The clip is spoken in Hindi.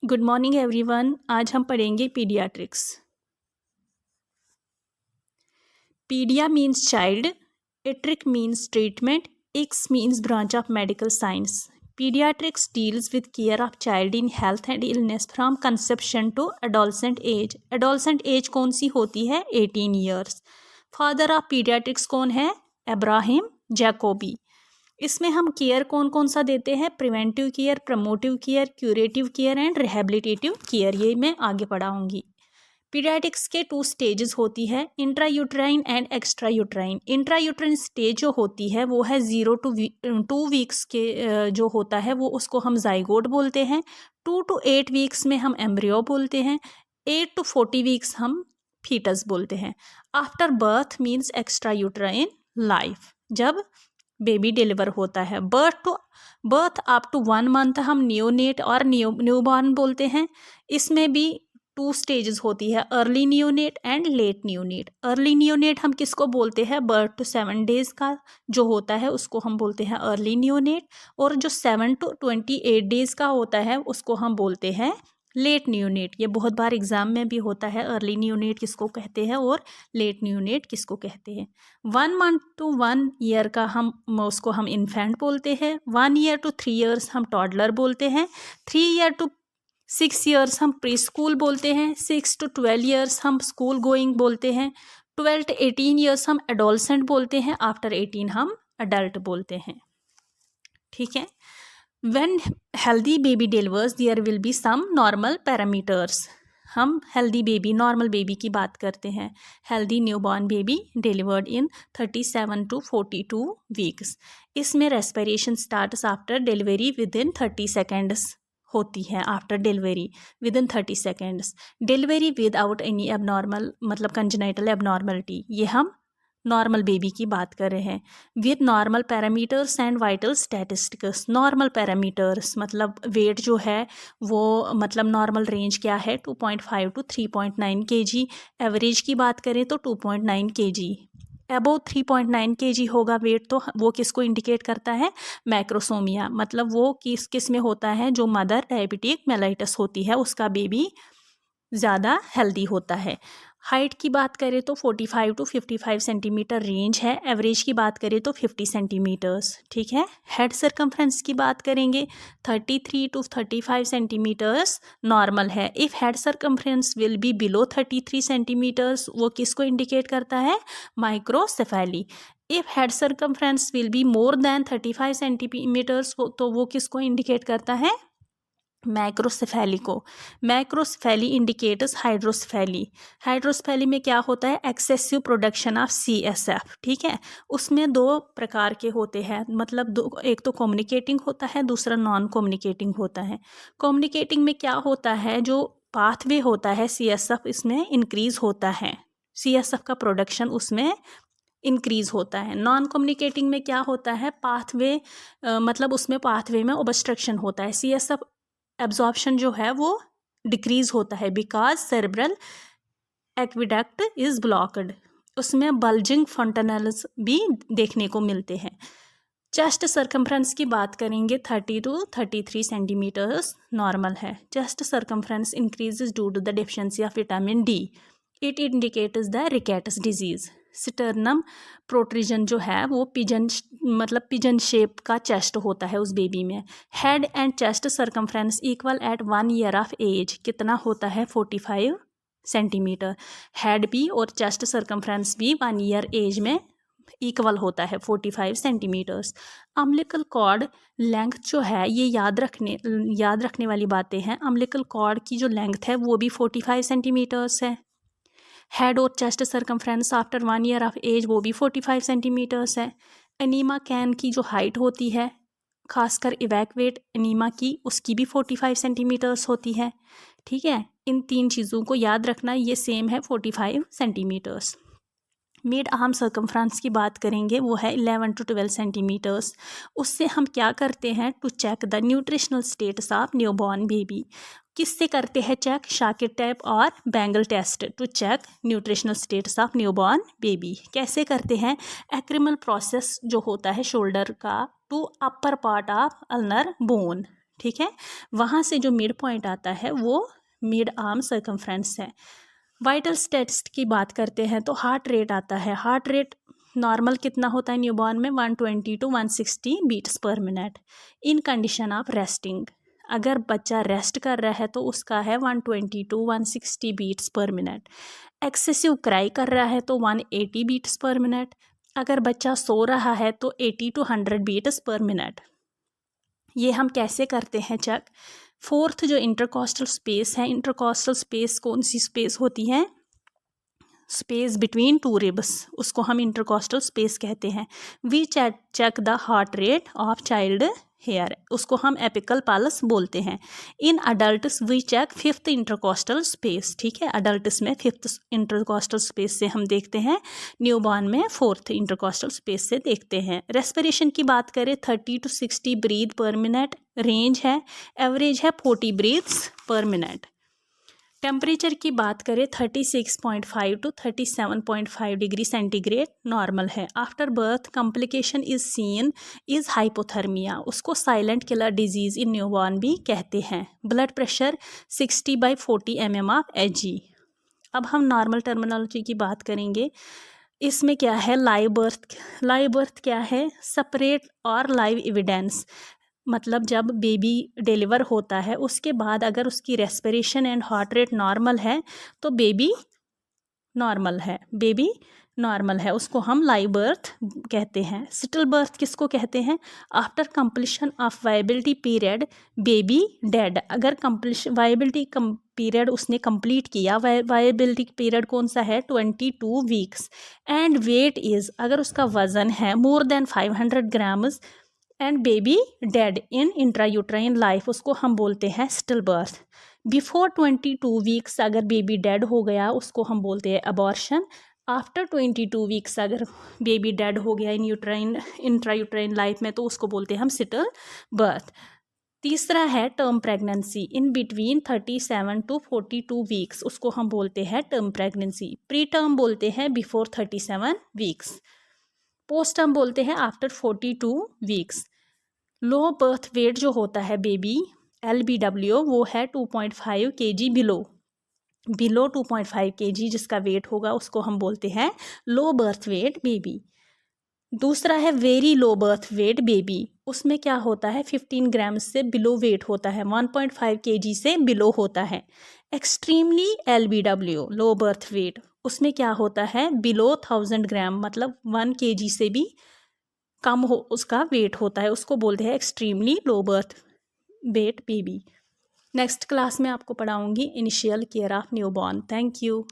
Good morning everyone. आज हम पढ़ेंगे paediatrics. Paedia means child, atric means treatment, ics means branch of medical science. Paediatrics deals with care of child in health and illness from conception to adolescent age. Adolescent age कौन सी होती है? 18 ईयर्स। फादर ऑफ पीडियाट्रिक्स कौन है? Abraham Jacobi. इसमें हम केयर कौन कौन सा देते हैं? Preventive care, promotive care, curative care and rehabilitative care. ये मैं आगे पढ़ाऊंगी। पीडियाट्रिक्स के 2 स्टेजेस होती है, intra uterine and extra uterine. Intra uterine stage जो होती है वो है 0 to 2 वीक्स के जो होता है वो उसको हम जाइगोट बोलते हैं। 2 to 8 वीक्स में हम एम्ब्रियो बोलते हैं। 8 to 40 वीक्स हम फीटस बोलते हैं। After birth means extra uterine life, जब बेबी डिलीवर होता है। बर्थ अप टू 1 मंथ हम नियोनेट और न्यूबॉर्न बोलते हैं। इसमें भी 2 स्टेजेस होती है, early neonate and let neonate. Early neonate हम किसको बोलते हैं? बर्थ टू 7 डेज का जो होता है उसको हम बोलते हैं अर्ली नियोनेट, और जो 7 to 28 डेज का होता है उसको हम बोलते हैं लेट नियोनेट। ये बहुत बार एग्जाम में भी होता है, अर्ली नियोनेट किसको कहते हैं और लेट नियोनेट किसको कहते हैं। 1 मंथ to 1 ईयर का उसको हम इन्फेंट बोलते हैं। 1 ईयर to 3 ईयर्स हम टॉडलर बोलते हैं। 3 ईयर to 6 ईयर्स हम प्री स्कूल बोलते हैं। 6 to 12 ईयर्स हम स्कूल गोइंग बोलते हैं। 12 to 18 ईयर्स हम एडोलसेंट बोलते हैं। आफ्टर 18 हम अडल्ट बोलते हैं। ठीक है। When healthy baby delivers, there will be some normal parameters. हम हेल्दी बेबी, नॉर्मल बेबी की बात करते हैं। Healthy newborn baby delivered in 37 to 42 weeks. इसमें respiration starts after delivery within 30 seconds होती है। After delivery within 30 seconds. Delivery without any abnormal मतलब कंजेनाइटल एबनॉर्मलिटी, ये हम नॉर्मल बेबी की बात कर रहे हैं। With normal parameters and vital statistics. Normal parameters मतलब वेट जो है वो मतलब नॉर्मल रेंज क्या है? 2.5 to 3.9 kg। एवरेज की बात करें तो 2.9 kg। अबोव 3.9 kg होगा वेट तो वो किसको इंडिकेट करता है? मैक्रोसोमिया। मतलब वो किस में होता है? जो मदर डायबिटिक मेलाइटस होती है उसका बेबी ज़्यादा हेल्दी होता है। हाइट की बात करें तो 45 to 55 सेंटीमीटर रेंज है। एवरेज की बात करें तो 50 सेंटीमीटर्स। ठीक है। हेड सर्कमफ्रेंस की बात करेंगे 33 to 35 सेंटीमीटर्स नॉर्मल है। If head circumference will be below 33 centimetres, वो किसको इंडिकेट करता है? Microcephaly. If head circumference will be more than 35 centimetres, तो वो किसको इंडिकेट करता है? मैक्रोसेफेली को। मैक्रोसेफेली इंडिकेट्स हाइड्रोसेफेली। हाइड्रोसेफेली में क्या होता है? Excessive production of CSF। ठीक है। उसमें 2 प्रकार के होते हैं, मतलब एक तो कम्युनिकेटिंग होता है, दूसरा नॉन कम्युनिकेटिंग होता है। कम्युनिकेटिंग में क्या होता है? जो पाथवे होता है CSF इसमें इंक्रीज होता है। CSF का प्रोडक्शन उसमें इंक्रीज होता है। नॉन कम्युनिकेटिंग में क्या होता है? पाथवे मतलब उसमें पाथवे में ऑब्स्ट्रक्शन होता है। CSF एब्जॉर्प्शन जो है वो डिक्रीज होता है because cerebral aqueduct is blocked. उसमें बल्जिंग फंटनल्स भी देखने को मिलते हैं। चेस्ट सर्कमफ्रेंस की बात करेंगे 30 to 33 सेंटीमीटर्स नॉर्मल है। Chest circumference increases due to the deficiency of vitamin D। It indicates the rickets disease. Sternum protrusion जो है वो पिजन शेप का चेस्ट होता है उस बेबी में। Head and chest circumference equal at 1 year of age कितना होता है? 45 सेंटीमीटर। हेड भी और चेस्ट सर्कमफ्रेंस भी 1 ईयर एज में इक्वल होता है 45 सेंटीमीटर्स। अम्बिलिकल कॉर्ड लेंथ जो है ये याद रखने वाली बातें हैं। अम्बिलिकल कॉर्ड की जो लेंथ है वो भी 45 सेंटीमीटर्स है। हेड और chest circumference after 1 year of age वो भी 45 सेंटीमीटर्स है। एनीमा कैन की जो हाइट होती है खासकर इवैक्यूएट एनीमा की, उसकी भी 45 सेंटीमीटर्स होती है। ठीक है। इन 3 चीज़ों को याद रखना, ये सेम है 45 सेंटीमीटर्स। मिड आर्म सर्कमफ्रेंस की बात करेंगे वो है 11 to 12 सेंटीमीटर्स। उससे हम क्या करते हैं? To check the nutritional status of newborn baby. किससे करते हैं चेक? शाकिर टैप और bangle test to check nutritional status of newborn baby. कैसे करते हैं? एक्रिमल प्रोसेस जो होता है शोल्डर का to upper part of ulnar bone. ठीक है। वहाँ से जो मिड पॉइंट आता है वो मिड आर्म सर्कमफ्रेंस है। वाइटल स्टैट्स की बात करते हैं तो हार्ट रेट आता है। हार्ट रेट नॉर्मल कितना होता है न्यूबॉर्न में? 120 to 160 beats per minute in condition of resting. अगर बच्चा रेस्ट कर रहा है तो उसका है 120 to 160 beats per minute. Excessive cry कर रहा है तो 180 बीट्स पर मिनट। अगर बच्चा सो रहा है तो 80 to 100 बीट्स पर मिनट। ये हम कैसे करते हैं चेक? फोर्थ जो इंटरकॉस्टल स्पेस है, इंटरकॉस्टल स्पेस कौन सी स्पेस होती है? स्पेस बिटवीन टू रिब्स, उसको हम इंटरकॉस्टल स्पेस कहते हैं। We check the heart rate of child here, उसको हम एपिकल पल्स बोलते हैं। In adults we check fifth intercostal space, ठीक है। अडल्ट्स में फिफ्थ इंटरकॉस्टल स्पेस से हम देखते हैं, न्यूबॉर्न में फोर्थ इंटरकॉस्टल स्पेस से देखते हैं। रेस्पिरेशन की बात करें 30 to 60 breath per minute range है, एवरेज है 40 ब्रीथ्स पर मिनट। टेम्परेचर की बात करें 36.5 to 37.5 डिग्री सेंटीग्रेड नॉर्मल है। After birth complication is seen is hypothermia, उसको silent killer disease in newborn भी कहते हैं। Blood pressure 60/40 mm of Hg। अब हम नॉर्मल टर्मिनोलॉजी की बात करेंगे। इसमें क्या है? Live birth. लाइव बर्थ क्या है? सेपरेट और लाइव एविडेंस, मतलब जब बेबी डिलीवर होता है उसके बाद अगर उसकी respiration and heart rate normal है तो बेबी नॉर्मल है, बेबी नॉर्मल है, उसको हम लाइव बर्थ कहते हैं। स्टिल बर्थ किसको कहते हैं? After completion of viability period baby dead. अगर कंप्लीशन वायबिलिटी पीरियड उसने कंप्लीट किया, वायबिलिटी पीरियड कौन सा है? 22 वीक्स एंड वेट इज़, अगर उसका वज़न है more than 500 grams and baby dead in intrauterine life, उसको हम बोलते हैं स्टिल बर्थ। बिफोर 22 वीक्स अगर बेबी डेड हो गया उसको हम बोलते हैं अबॉर्शन। आफ्टर 22 वीक्स अगर बेबी डेड हो गया इन इंट्रायूट्राइन लाइफ में तो उसको बोलते हैं हम स्टिल बर्थ। तीसरा है term pregnancy in between 37 to 42 weeks, उसको हम बोलते हैं टर्म प्रेगनेंसी। प्री टर्म बोलते हैं बिफोर 37 वीक्स। पोस्ट टर्म बोलते हैं आफ्टर 42 वीक्स। लो बर्थ वेट जो होता है बेबी LBW वो है 2.5 kg बिलो 2.5 kg जिसका वेट होगा उसको हम बोलते हैं लो बर्थ वेट बेबी। दूसरा है very low birth weight baby, उसमें क्या होता है 15 ग्राम से बिलो वेट होता है, 1.5 kg से बिलो होता है। एक्सट्रीमली LBW लो बर्थ वेट, उसमें क्या होता है बिलो 1000 ग्राम, मतलब 1 kg से भी कम हो उसका वेट होता है, उसको बोलते हैं extremely low birth weight baby. Next class में आपको पढ़ाऊंगी initial care of newborn. Thank you.